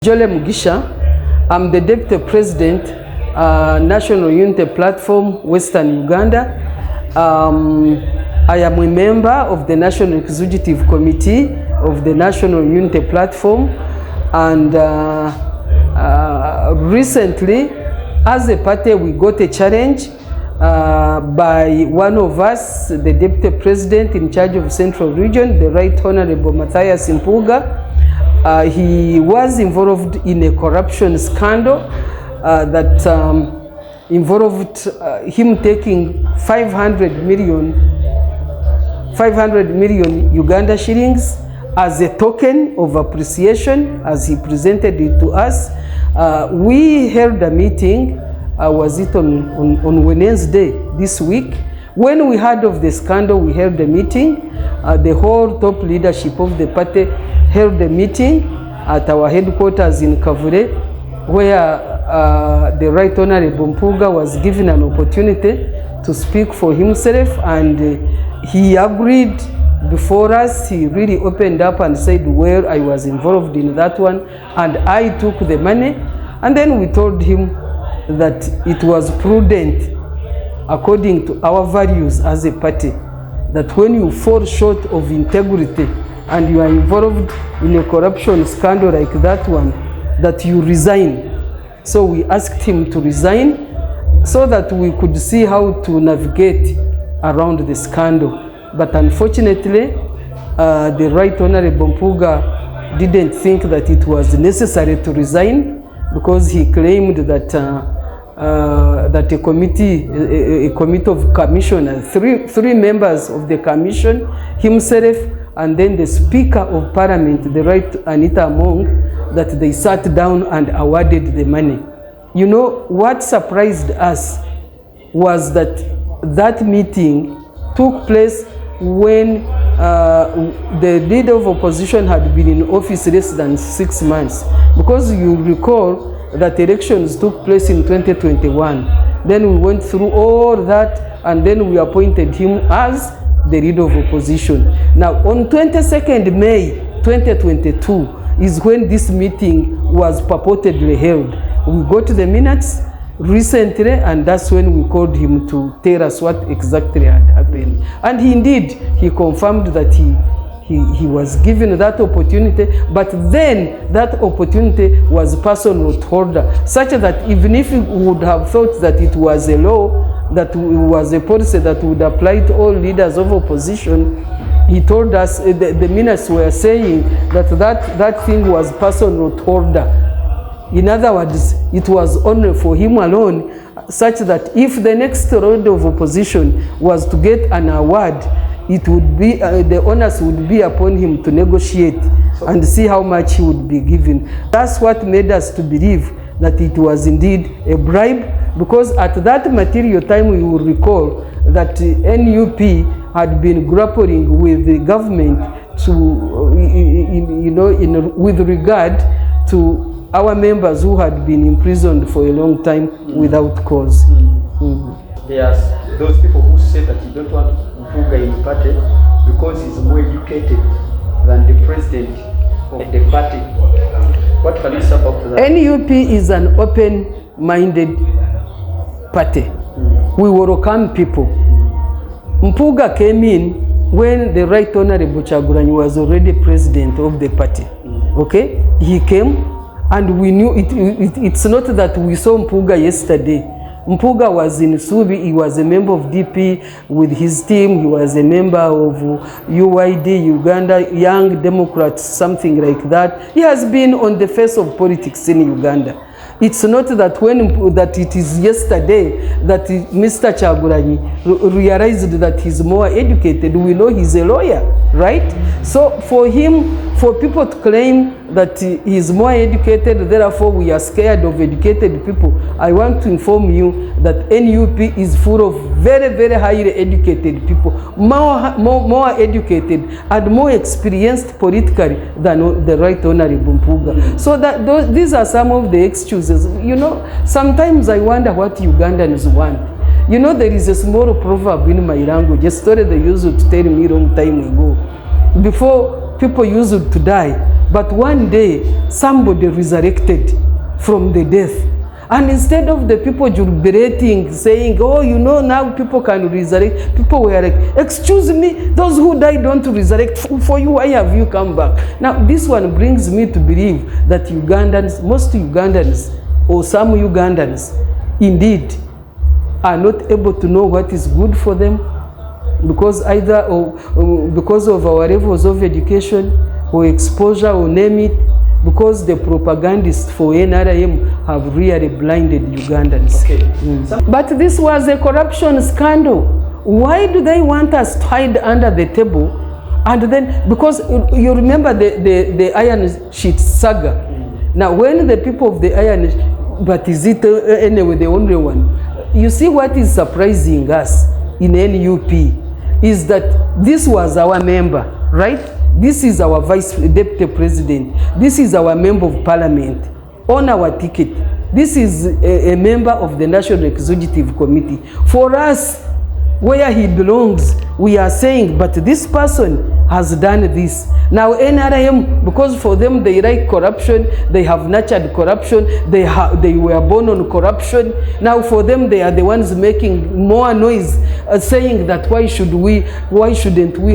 Jole Mugisha. I'm the Deputy President, National Unity Platform, Western Uganda. I am a member of the National Executive Committee of the National Unity Platform, and recently, as a party, we got a challenge by one of us, the Deputy President in charge of Central Region, the Right Honorable Matthias Mpuuga. He was involved in a corruption scandal that involved him taking 500 million Uganda shillings as a token of appreciation, as he presented it to us. We held a meeting, was it on Wednesday this week? When we heard of the scandal, we held a meeting. The whole top leadership of the party held a meeting at our headquarters in Kavure, where the Right Honorable Mpuuga was given an opportunity to speak for himself, and he agreed before us. He really opened up and said, well, I was involved in that one and I took the money. And then we told him that it was prudent, according to our values as a party, that when you fall short of integrity and you are involved in a corruption scandal like that one, that you resign. So we asked him to resign so that we could see how to navigate around the scandal. But unfortunately, the Right Honorable Mpuuga didn't think that it was necessary to resign, because he claimed that that a committee of commissioners, three members of the commission, himself, and then the Speaker of Parliament, the Right Anita Among, that they sat down and awarded the money. You know, what surprised us was that that meeting took place when the leader of opposition had been in office less than 6 months. Because you recall that elections took place in 2021. Then we went through all that, and then we appointed him as the leader of opposition. Now, on 22nd May 2022 is when this meeting was purportedly held. We got the minutes recently, and that's when we called him to tell us what exactly had happened. And he confirmed that he was given that opportunity, but then that opportunity was personal holder, such that even if he would have thought that it was a law, that it was a policy that would apply to all leaders of opposition, he told us, the minutes were saying that thing was personal holder. In other words, it was only for him alone, such that if the next leader of opposition was to get an award, it would be, the onus would be upon him to negotiate and see how much he would be given. That's what made us to believe that it was indeed a bribe, because at that material time, we will recall that NUP had been grappling with the government to, with regard to our members who had been imprisoned for a long time without cause. There's those people who say that you don't want Mpuuga in the party because he's more educated than the president of the party. What can you say about that? NUP is an open-minded party. We welcome people. Mpuuga came in when the Right Honorable Kyagulanyi was already president of the party. Okay? He came, and we knew it's not that we saw Mpuuga yesterday. Mpuuga was in Subi, he was a member of DP with his team, he was a member of UYD, Uganda, Young Democrats, something like that. He has been on the face of politics in Uganda. It's not that it is yesterday that Mr. Kyagulanyi realized that he's more educated. We know he's a lawyer, right? So for people to claim that he's more educated, therefore we are scared of educated people, I want to inform you that NUP is full of very, very highly educated people, more educated and more experienced politically than the Right Honorable Mpuuga. So these are some of the excuses. You know, sometimes I wonder what Ugandans want. You know, there is a small proverb in my language, a story they used to tell me a long time ago. Before people used to die, But one day, somebody resurrected from the death. And instead of the people jubilating, saying, oh, you know, now people can resurrect, people were like, excuse me, those who died don't resurrect. For you, why have you come back? Now, this one brings me to believe that Ugandans, most Ugandans, or some Ugandans, indeed, are not able to know what is good for them, because either because of our levels of education, or exposure, or name it, because the propagandists for NRM have really blinded Ugandans. Okay. But this was a corruption scandal. Why do they want us to hide under the table? And then, because you remember the iron sheet saga. Now, when the people of the iron, but is it anyway the only one? You see what is surprising us in NUP is that this was our member, right? This is our vice deputy president. This is our member of parliament on our ticket. This is a member of the National Executive Committee. For us, where he belongs, we are saying, but this person has done this. Now NRM, because for them they like corruption, they have nurtured corruption, they were born on corruption. Now for them they are the ones making more noise, saying that why shouldn't we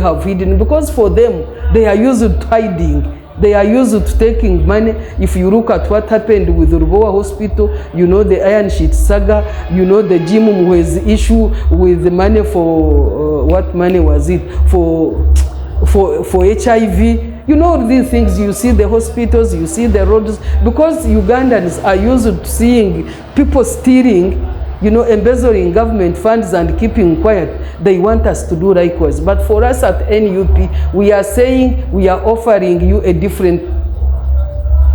have hidden? Because for them they are used to hiding. They are used to taking money. If you look at what happened with Rubowa Hospital, you know the iron sheet saga, you know the Jim Mwezi issue with the money for, what money was it? For HIV. You know these things, you see the hospitals, you see the roads, because Ugandans are used to seeing people stealing, you know, embezzling government funds and keeping quiet. They want us to do likewise. But for us at NUP, we are saying we are offering you a different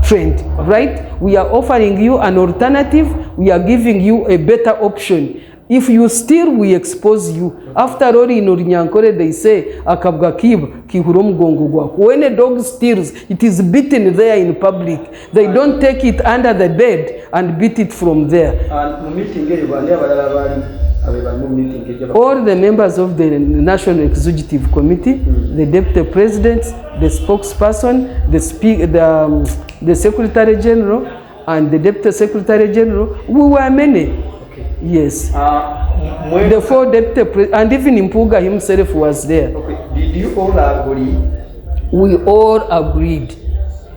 trend, right? We are offering you an alternative. We are giving you a better option. If you steal, we expose you. After all, in Orinyankore, they say, akabwa kihuro mgongo gwako. When a dog steals, it is beaten there in public. They don't take it under the bed and beat it from there. All the members of the National Executive Committee, the Deputy President, the spokesperson, the Secretary General, and the Deputy Secretary General, we were many. Yes. The 4 deputy and even Mpuuga himself was there. Okay. Did you all agree? We all agreed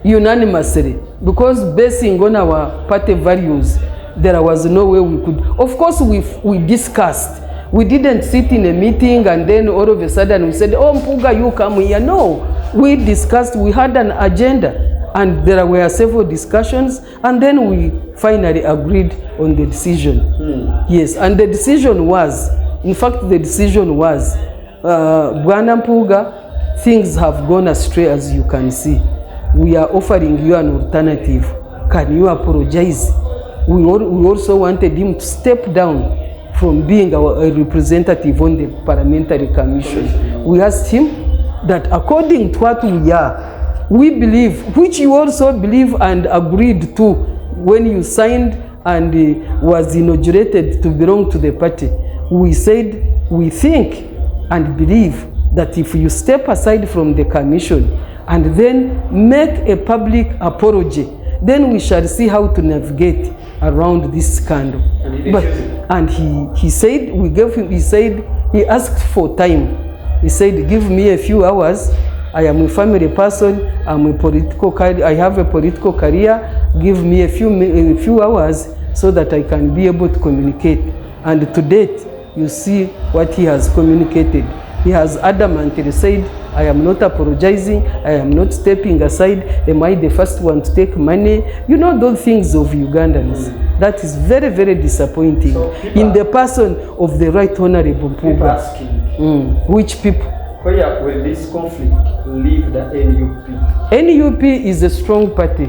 unanimously, because basing on our party values, there was no way we could. Of course, we discussed. We didn't sit in a meeting and then all of a sudden we said, oh, Mpuuga, you come here. No, we discussed. We had an agenda. And there were several discussions, and then we finally agreed on the decision. Yes, and the decision was, in fact, Bwana Mpuuga, things have gone astray, as you can see. We are offering you an alternative. Can you apologize? We also wanted him to step down from being a representative on the parliamentary commission. We asked him that according to what we are, we believe, which you also believe and agreed to when you signed and was inaugurated to belong to the party. We said, we think and believe that if you step aside from the commission and then make a public apology, then we shall see how to navigate around this scandal. And he said, we gave him, he said, he asked for time. He said, give me a few hours. I am a family person, I have a political career, give me a few hours so that I can be able to communicate. And to date, you see what he has communicated. He has adamantly said, I am not apologizing, I am not stepping aside, am I the first one to take money? You know those things of Ugandans. That is very, very disappointing. So in the person of the Right Honorable Mpuuga. Which people? Where will this conflict leave the NUP? NUP is a strong party.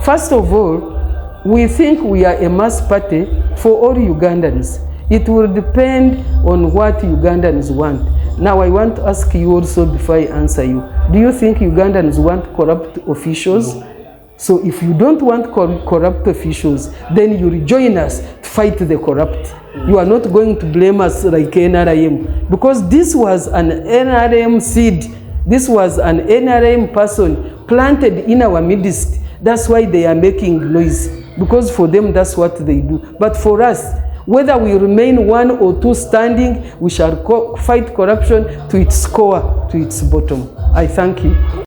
First of all, we think we are a mass party for all Ugandans. It will depend on what Ugandans want. Now I want to ask you also before I answer you. Do you think Ugandans want corrupt officials? No. So if you don't want corrupt officials, then you rejoin us to fight the corrupt. You are not going to blame us like NRM, because this was an NRM seed. This was an NRM person planted in our midst. That's why they are making noise, because for them that's what they do. But for us, whether we remain one or two standing, we shall fight corruption to its core, to its bottom. I thank you.